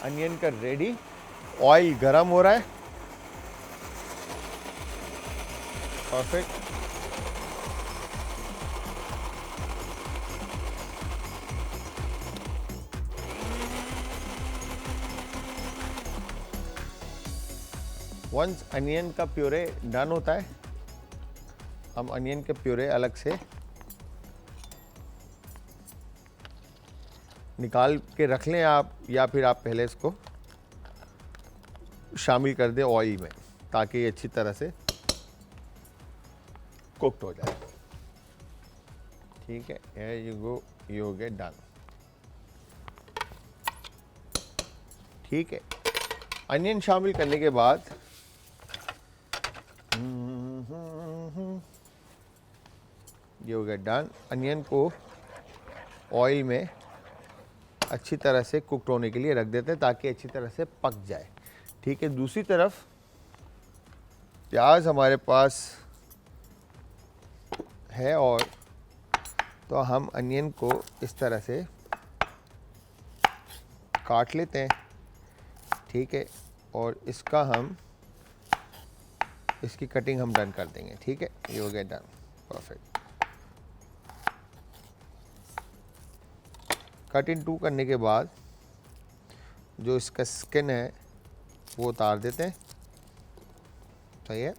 अनियन का रेडी। ऑयल गरम हो रहा है, परफेक्ट। वंस अनियन का प्यूरे डन होता है, हम अनियन के प्यूरे अलग से निकाल के रख लें आप, या फिर आप पहले इसको शामिल कर दें ऑयल में, ताकि ये अच्छी तरह से कुक्ड हो जाए। ठीक है, here you go, ये हो गया डन। ठीक है, अनियन शामिल करने के बाद ये हो गया डन। अनियन को ऑयल में अच्छी तरह से कुक्ड होने के लिए रख देते हैं, ताकि अच्छी तरह से पक जाए। ठीक है, दूसरी तरफ प्याज हमारे पास है, और तो हम अनियन को इस तरह से काट लेते हैं। ठीक है, और इसकी कटिंग हम डन कर देंगे। ठीक है, ये हो गया done, perfect. Cut in two करने के बाद जो इसका स्किन है वो उतार देते हैं, सही है।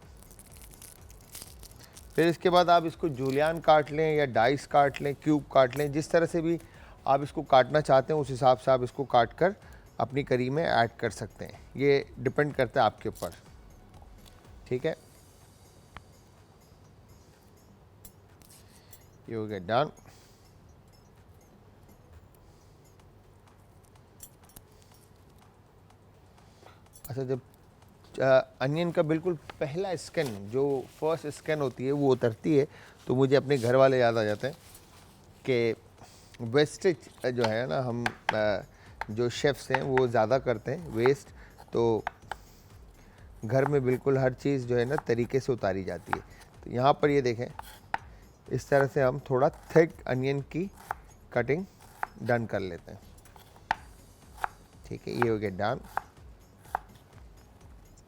फिर इसके बाद आप इसको जूलियन काट लें या डाइस काट लें, क्यूब काट लें, जिस तरह से भी आप इसको काटना चाहते हैं उस हिसाब से आप इसको काट कर अपनी करी में ऐड कर सकते हैं। ये डिपेंड करता है आपके ऊपर। ठीक है, ये हो गया डन। अच्छा, जब अनियन का बिल्कुल पहला स्कैन, जो फर्स्ट स्कैन होती है वो उतरती है, तो मुझे अपने घर वाले याद आ जाते हैं कि वेस्टेज जो है ना, हम जो शेफ्स हैं वो ज़्यादा करते हैं वेस्ट, तो घर में बिल्कुल हर चीज़ जो है ना तरीके से उतारी जाती है। तो यहाँ पर ये देखें, इस तरह से हम थोड़ा थिक अनियन की कटिंग डन कर लेते हैं। ठीक है, ये हो गया डन।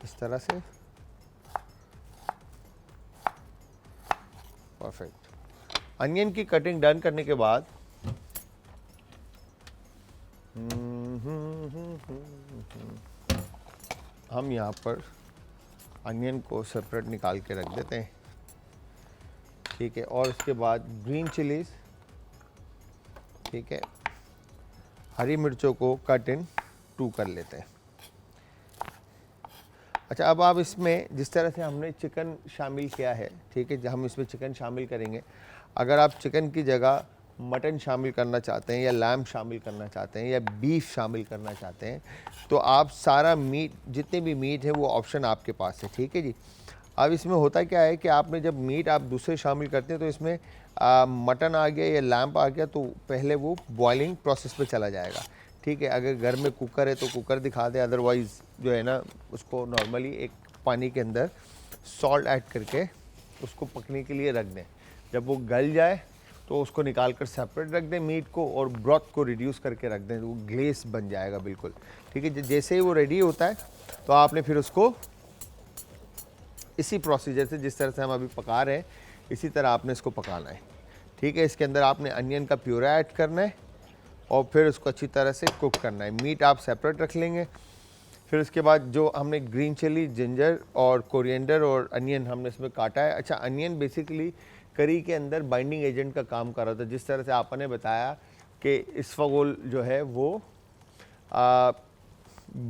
इस तरह से परफेक्ट। अनियन की कटिंग डन करने के बाद हम यहाँ पर अनियन को सेपरेट निकाल के रख देते हैं। ठीक है, और उसके बाद ग्रीन चिलीज, ठीक है, हरी मिर्चों को कट इन टू कर लेते हैं। अच्छा, अब आप इसमें जिस तरह से हमने चिकन शामिल किया है, ठीक है, हम इसमें चिकन शामिल करेंगे। अगर आप चिकन की जगह मटन शामिल करना चाहते हैं या लैम शामिल करना चाहते हैं या बीफ शामिल करना चाहते हैं, तो आप सारा मीट, जितने भी मीट है वो ऑप्शन आपके पास है। ठीक है जी। अब इसमें होता क्या है कि आपने जब मीट आप दूसरे शामिल करते हैं तो इसमें मटन आ गया या लैम्प आ गया तो पहले वो बॉइलिंग प्रोसेस पे चला जाएगा। ठीक है, अगर घर में कुकर है तो कुकर दिखा दे, अदरवाइज़ जो है ना उसको नॉर्मली एक पानी के अंदर सॉल्ट ऐड करके उसको पकने के लिए रख दें। जब वो गल जाए तो उसको निकाल कर सेपरेट रख दें मीट को, और ब्रॉथ को रिड्यूस करके रख दें, वो ग्लेस बन जाएगा बिल्कुल। ठीक है, जैसे ही वो रेडी होता है तो आपने फिर उसको इसी प्रोसीजर से, जिस तरह से हम अभी पका रहे हैं, इसी तरह आपने इसको पकाना है। ठीक है, इसके अंदर आपने अनियन का प्यूरा ऐड करना है और फिर उसको अच्छी तरह से कुक करना है। मीट आप सेपरेट रख लेंगे। फिर उसके बाद जो हमने ग्रीन चिली, जिंजर और कोरिएंडर और अनियन हमने इसमें काटा है। अच्छा, अनियन बेसिकली करी के अंदर बाइंडिंग एजेंट का काम कर रहा था। जिस तरह से आपने बताया कि इसफगोल जो है वो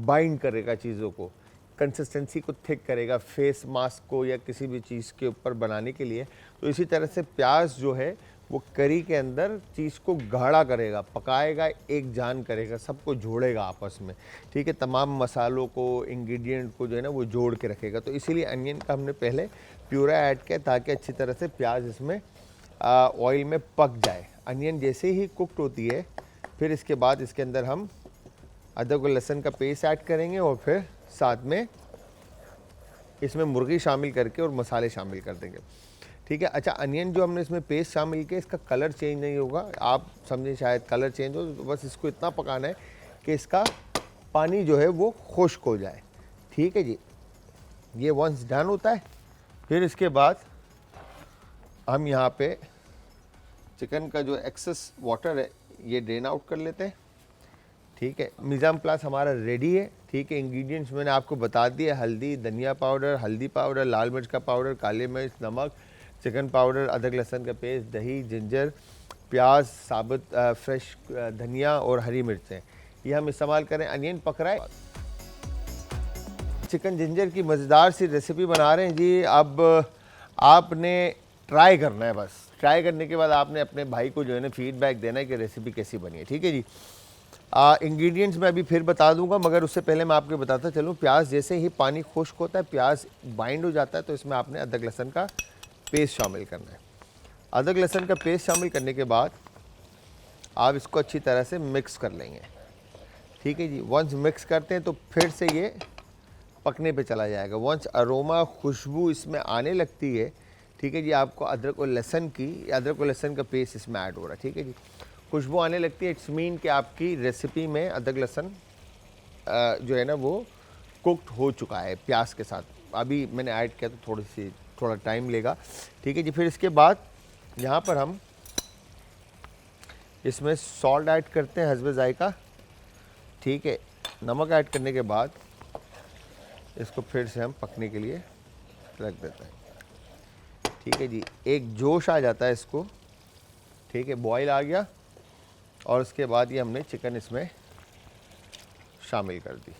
बाइंड करेगा चीज़ों को, कंसिस्टेंसी को थिक करेगा फेस मास्क को या किसी भी चीज़ के ऊपर बनाने के लिए। तो इसी तरह से प्याज जो है वो करी के अंदर चीज़ को गाढ़ा करेगा, पकाएगा, एक जान करेगा, सबको जोड़ेगा आपस में। ठीक है, तमाम मसालों को, इंग्रेडिएंट को जो है ना वो जोड़ के रखेगा। तो इसीलिए अनियन का हमने पहले प्यूरा ऐड किया ताकि अच्छी तरह से प्याज इसमें ऑयल में पक जाए। अनियन जैसे ही कुकड होती है फिर इसके बाद इसके अंदर हम अदरक और लहसुन का पेस्ट ऐड करेंगे और फिर साथ में इसमें मुर्गी शामिल करके और मसाले शामिल कर देंगे। ठीक है। अच्छा, अनियन जो हमने इसमें पेस्ट शामिल किया, इसका कलर चेंज नहीं होगा। आप समझें शायद कलर चेंज हो, तो बस इसको इतना पकाना है कि इसका पानी जो है वो खुश्क हो जाए। ठीक है जी। ये वंस डन होता है फिर इसके बाद हम यहाँ पे चिकन का जो एक्सेस वाटर है ये ड्रेन आउट कर लेते हैं। ठीक है, मिज़ाम प्लास हमारा रेडी है। ठीक है, इंग्रेडिएंट्स मैंने आपको बता दिए, हल्दी, धनिया पाउडर, हल्दी पाउडर, लाल मिर्च का पाउडर, काली मिर्च, नमक, चिकन पाउडर, अदरक लहसुन का पेस्ट, दही, जिंजर, प्याज, साबुत फ्रेश धनिया और हरी मिर्चें, ये हम इस्तेमाल करें। अनियन पक रहा है, चिकन जिंजर की मज़ेदार सी रेसिपी बना रहे हैं जी। अब आपने ट्राई करना है, बस ट्राई करने के बाद आपने अपने भाई को जो है ना फीडबैक देना है कि रेसिपी कैसी बनी है। ठीक है जी। इंग्रेडिएंट्स मैं अभी फिर बता दूंगा, मगर उससे पहले मैं आपको बताता चलूँ, प्याज जैसे ही पानी खुश्क होता है, प्याज बाइंड हो जाता है, तो इसमें आपने अदरक लहसुन का पेस्ट शामिल करना है। अदरक लहसुन का पेस्ट शामिल करने के बाद आप इसको अच्छी तरह से मिक्स कर लेंगे। ठीक है जी। वंस मिक्स करते हैं तो फिर से ये पकने पे चला जाएगा। वंस अरोमा, खुशबू इसमें आने लगती है, ठीक है जी, आपको अदरक और लहसुन का पेस्ट इसमें ऐड हो रहा है। ठीक है जी। खुशबू आने लगती है, इट्स मीन कि आपकी रेसिपी में अदरक लहसुन जो है ना वो कुक्ड हो चुका है प्याज के साथ। अभी मैंने ऐड किया तो थोड़ा टाइम लेगा। ठीक है जी। फिर इसके बाद यहाँ पर हम इसमें सॉल्ट ऐड करते हैं हस्बे जायका। ठीक है, नमक ऐड करने के बाद इसको फिर से हम पकने के लिए रख देते हैं। ठीक है जी, एक जोश आ जाता है इसको। ठीक है, बॉईल आ गया और उसके बाद ये हमने चिकन इसमें शामिल कर दी।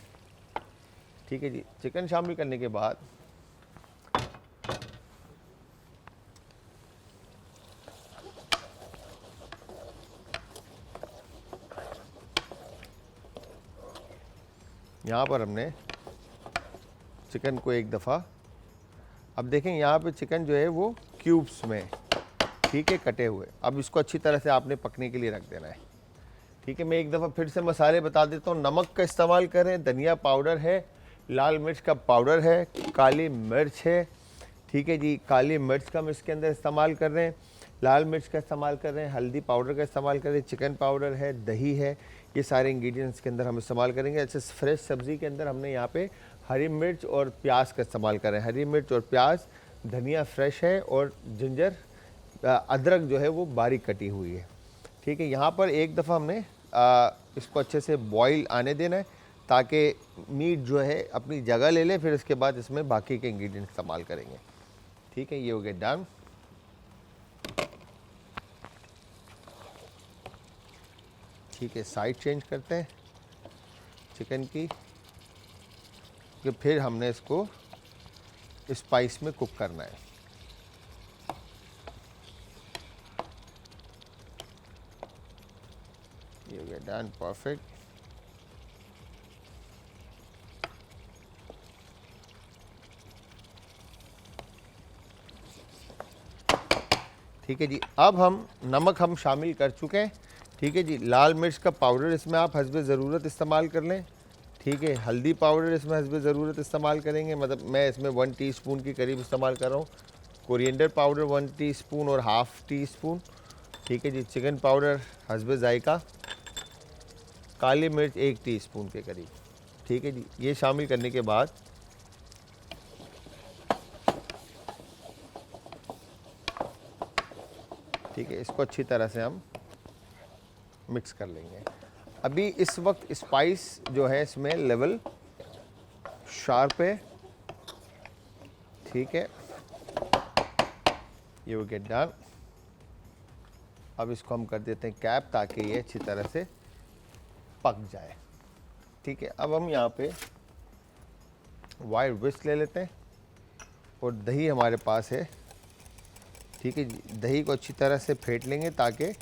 ठीक है जी, चिकन शामिल करने के बाद यहाँ पर हमने चिकन को एक दफ़ा, अब देखें यहाँ पे चिकन जो है वो क्यूब्स में, ठीक है, कटे हुए। अब इसको अच्छी तरह से आपने पकने के लिए रख देना है। ठीक है, मैं एक दफ़ा फिर से मसाले बता देता हूँ। नमक का इस्तेमाल करें, धनिया पाउडर है, लाल मिर्च का पाउडर है, काली मिर्च है। ठीक है जी, काली मिर्च का हम इसके अंदर इस्तेमाल कर रहे हैं, लाल मिर्च का इस्तेमाल कर रहे हैं, हल्दी पाउडर का इस्तेमाल कर रहे हैं, चिकन पाउडर है, दही है, ये सारे इंग्रेडिएंट्स के अंदर हम इस्तेमाल करेंगे। ऐसे फ्रेश सब्ज़ी के अंदर हमने यहाँ पे हरी मिर्च और प्याज का इस्तेमाल करें। हरी मिर्च और प्याज, धनिया फ्रेश है और जिंजर, अदरक जो है वो बारीक कटी हुई है। ठीक है, यहाँ पर एक दफ़ा हमने इसको अच्छे से बॉईल आने देना है ताकि मीट जो है अपनी जगह ले ले। फिर इसके बाद इसमें बाकी के इंग्रेडिएंट इस्तेमाल करेंगे। ठीक है, ये हो गया डन। ठीक है, साइड चेंज करते हैं चिकन की, कि फिर हमने इसको स्पाइस में कुक करना है। ये हो गया डन, परफेक्ट। ठीक है जी, अब हम नमक हम शामिल कर चुके हैं। ठीक है जी, लाल मिर्च का पाउडर इसमें आप हस्बे ज़रूरत इस्तेमाल कर लें। ठीक है, हल्दी पाउडर इसमें हस्बे ज़रूरत इस्तेमाल करेंगे, मतलब मैं इसमें 1 टीस्पून के करीब इस्तेमाल कर रहा हूँ। कोरिएंडर पाउडर 1 टीस्पून और हाफ़ टीस्पून। ठीक है जी, चिकन पाउडर हस्बे जायका, काली मिर्च 1 टीस्पून के करीब। ठीक है जी, ये शामिल करने के बाद ठीक है, इसको अच्छी तरह से हम मिक्स कर लेंगे। अभी इस वक्त स्पाइस जो है इसमें लेवल शार्प है। ठीक है, ये हो गया डन। अब इसको हम कर देते हैं कैप ताकि ये अच्छी तरह से पक जाए। ठीक है, अब हम यहाँ पे वाइट विस्क ले लेते हैं और दही हमारे पास है। ठीक है जी, दही को अच्छी तरह से फेंट लेंगे ताकि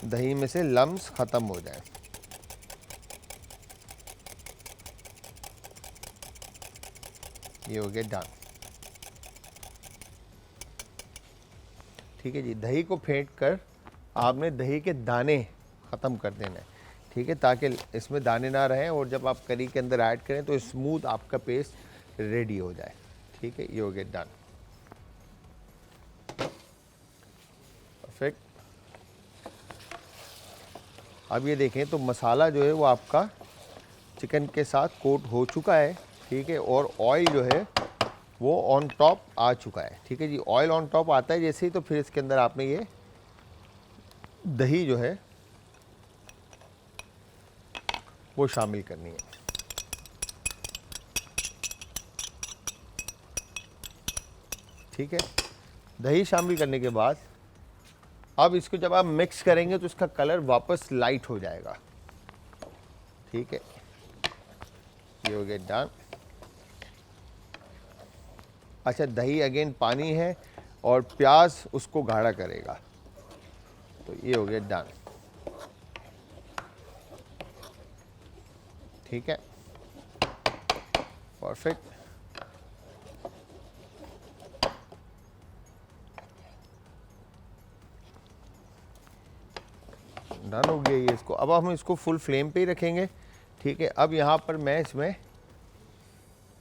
दही में से लम्स ख़त्म हो जाए। ये हो गया डन। ठीक है जी, दही को फेंट कर आपने दही के दाने ख़त्म कर देना है। ठीक है, ताकि इसमें दाने ना रहें और जब आप करी के अंदर ऐड करें तो स्मूथ आपका पेस्ट रेडी हो जाए। ठीक है, ये हो गया डन, परफेक्ट। अब ये देखें तो मसाला जो है वो आपका चिकन के साथ कोट हो चुका है। ठीक है, और ऑयल जो है वो ऑन टॉप आ चुका है। ठीक है जी, ऑयल ऑन टॉप आता है जैसे ही, तो फिर इसके अंदर आपने ये दही जो है वो शामिल करनी है। ठीक है, दही शामिल करने के बाद अब इसको जब आप मिक्स करेंगे तो इसका कलर वापस लाइट हो जाएगा। ठीक है, ये हो गया डन। अच्छा, दही अगेन पानी है और प्याज उसको गाढ़ा करेगा, तो ये हो गया डन। ठीक है, परफेक्ट। डन हो गया ये इसको। अब हम इसको फुल फ्लेम पे ही रखेंगे। ठीक है, अब यहाँ पर मैं इसमें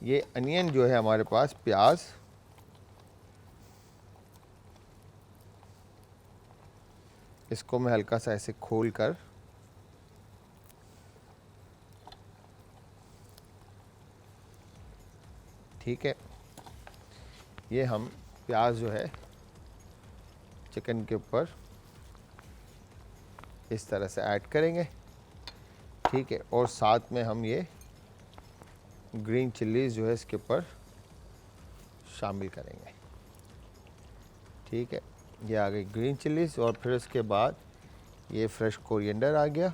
ये अनियन जो है हमारे पास, प्याज, इसको मैं हल्का सा ऐसे खोल कर ठीक है, ये हम प्याज जो है चिकन के ऊपर इस तरह से ऐड करेंगे, ठीक है। और साथ में हम ये ग्रीन चिल्लीज जो है इसके ऊपर शामिल करेंगे, ठीक है। ये आ गई ग्रीन चिल्लीज और फिर उसके बाद ये फ्रेश कोरिएंडर आ गया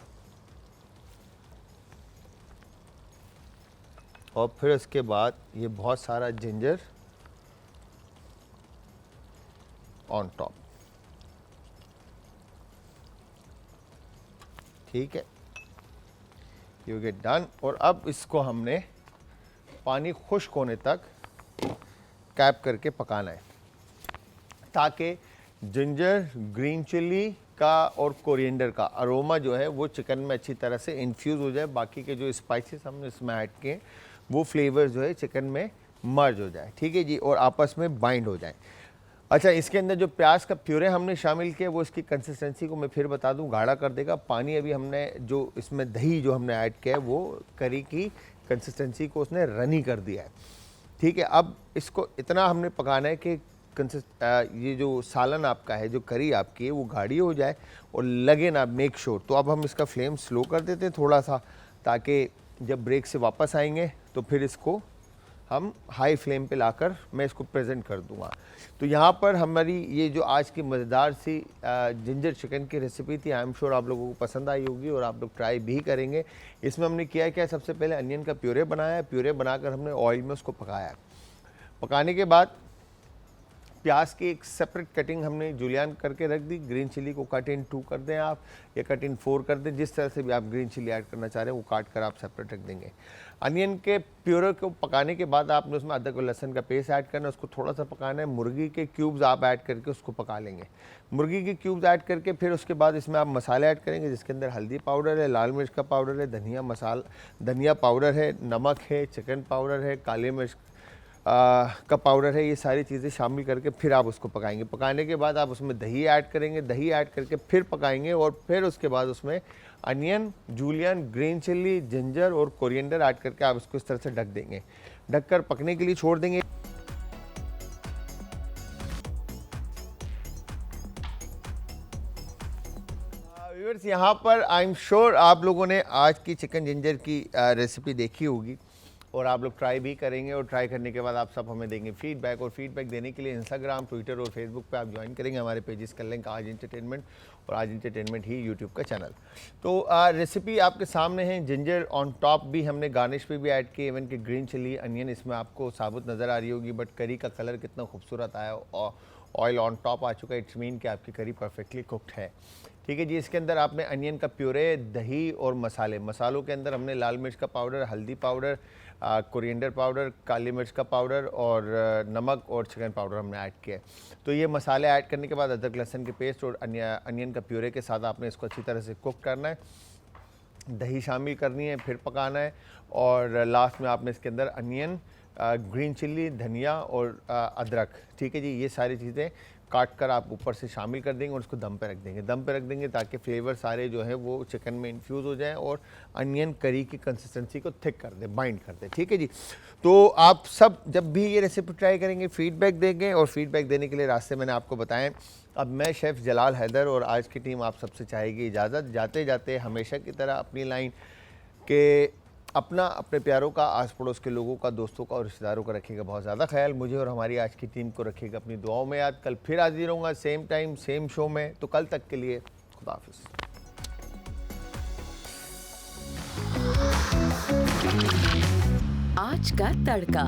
और फिर उसके बाद ये बहुत सारा जिंजर ऑन टॉप, ठीक है। You get done. और अब इसको हमने पानी खुश्क होने तक कैप करके पकाना है ताकि जिंजर, ग्रीन चिल्ली का और कोरिएंडर का अरोमा जो है वो चिकन में अच्छी तरह से इन्फ्यूज़ हो जाए, बाकी के जो स्पाइसेस हमने इसमें ऐड किए वो फ्लेवर जो है चिकन में मर्ज हो जाए, ठीक है जी, और आपस में बाइंड हो जाए। अच्छा, इसके अंदर जो प्याज का प्यूरे हमने शामिल किया वो इसकी कंसिस्टेंसी को मैं फिर बता दूं गाढ़ा कर देगा। पानी अभी हमने जो इसमें दही जो हमने ऐड किया है वो करी की कंसिस्टेंसी को उसने रनी कर दिया है, ठीक है। अब इसको इतना हमने पकाना है कि ये जो सालन आपका है, जो करी आपकी है वो गाढ़ी हो जाए और लगे ना, मेक श्योर। तो अब हम इसका फ्लेम स्लो कर देते हैं थोड़ा सा, ताकि जब ब्रेक से वापस आएंगे तो फिर इसको हम हाई फ्लेम पे लाकर मैं इसको प्रेजेंट कर दूंगा। तो यहाँ पर हमारी ये जो आज की मज़ेदार सी जिंजर चिकन की रेसिपी थी, आई एम श्योर आप लोगों को पसंद आई होगी और आप लोग ट्राई भी करेंगे। इसमें हमने किया क्या, सबसे पहले अनियन का प्यूरे बनाया है, प्यूरे बनाकर हमने ऑयल में उसको पकाया। पकाने के बाद प्याज की एक सेपरेट कटिंग हमने जुलियन करके रख दी। ग्रीन चिल्ली को कट इन 2 कर दें आप या कट इन 4 कर दें, जिस तरह से भी आप ग्रीन चिल्ली ऐड करना चाह रहे हैं वो काट कर आप सेपरेट रख देंगे। अनियन के प्यूरे को पकाने के बाद आपने उसमें अदरक और लहसुन का पेस्ट ऐड करना है, उसको थोड़ा सा पकाना है। मुर्गी के क्यूब्स आप ऐड करके उसको पका लेंगे। मुर्गी के क्यूब्स ऐड करके फिर उसके बाद इसमें आप मसाले ऐड करेंगे, जिसके अंदर हल्दी पाउडर है, लाल मिर्च का पाउडर है, धनिया पाउडर है, नमक है, चिकन पाउडर है, काली मिर्च का पाउडर है। ये सारी चीज़ें शामिल करके फिर आप उसको पकाएंगे। पकाने के बाद आप उसमें दही ऐड करेंगे, दही ऐड करके फिर पकाएंगे और फिर उसके बाद उसमें onion, julienne, green chilli, ginger और कोरिएंडर ऐड करके आप इसको इस तरह से ढक देंगे। ढककर पकने के लिए छोड़ देंगे। व्यूअर्स, यहाँ पर आई एम श्योर आप लोगों ने आज की चिकन जिंजर की रेसिपी देखी होगी और आप लोग ट्राई भी करेंगे और ट्राई करने के बाद आप सब हमें देंगे फीडबैक। और फीडबैक देने के लिए इंस्टाग्राम, ट्विटर और फेसबुक पे आप ज्वाइन करेंगे हमारे पेजेस का लिंक आज एंटरटेनमेंट और आज एंटरटेनमेंट ही यूट्यूब का चैनल। तो रेसिपी आपके सामने है। जिंजर ऑन टॉप भी हमने गार्निश पे भी ऐड की, इवन कि ग्रीन चिल्ली, अनियन इसमें आपको साबुत नज़र आ रही होगी, बट करी का कलर कितना खूबसूरत आया और ऑयल ऑन टॉप आ चुका है। इट्स मीन कि आपकी करी परफेक्टली कुकड है, ठीक है जी। इसके अंदर आपने अनियन का प्यूरे, दही और मसालों के अंदर हमने लाल मिर्च का पाउडर, हल्दी पाउडर, कोरिएंडर पाउडर, काली मिर्च का पाउडर और नमक और चिकन पाउडर हमने ऐड किया। तो ये मसाले ऐड करने के बाद अदरक लहसुन के पेस्ट और अनियन का प्यूरे के साथ आपने इसको अच्छी तरह से कुक करना है। दही शामिल करनी है, फिर पकाना है और लास्ट में आपने इसके अंदर अनियन, ग्रीन चिल्ली, धनिया और अदरक, ठीक है जी, ये सारी चीज़ें काट कर आप ऊपर से शामिल कर देंगे और उसको दम पे रख देंगे। दम पे रख देंगे ताकि फ्लेवर सारे जो है वो चिकन में इन्फ्यूज़ हो जाएं और अनियन करी की कंसिस्टेंसी को थिक कर दे, बाइंड कर दे, ठीक है जी। तो आप सब जब भी ये रेसिपी ट्राई करेंगे फीडबैक देंगे और फीडबैक देने के लिए रास्ते मैंने आपको बताएं। अब मैं शेफ़ जलाल हैदर और आज की टीम आप सबसे चाहेगी इजाज़त। जाते जाते हमेशा की तरह अपनी लाइन के अपना, अपने प्यारों का, आस पड़ोस के लोगों का, दोस्तों का और रिश्तेदारों का रखिएगा बहुत ज़्यादा ख्याल। मुझे और हमारी आज की टीम को रखिएगा अपनी दुआओं में याद। कल फिर हाजिर रहूँगा सेम टाइम सेम शो में, तो कल तक के लिए खुदा हाफिज़।
आज का तड़का।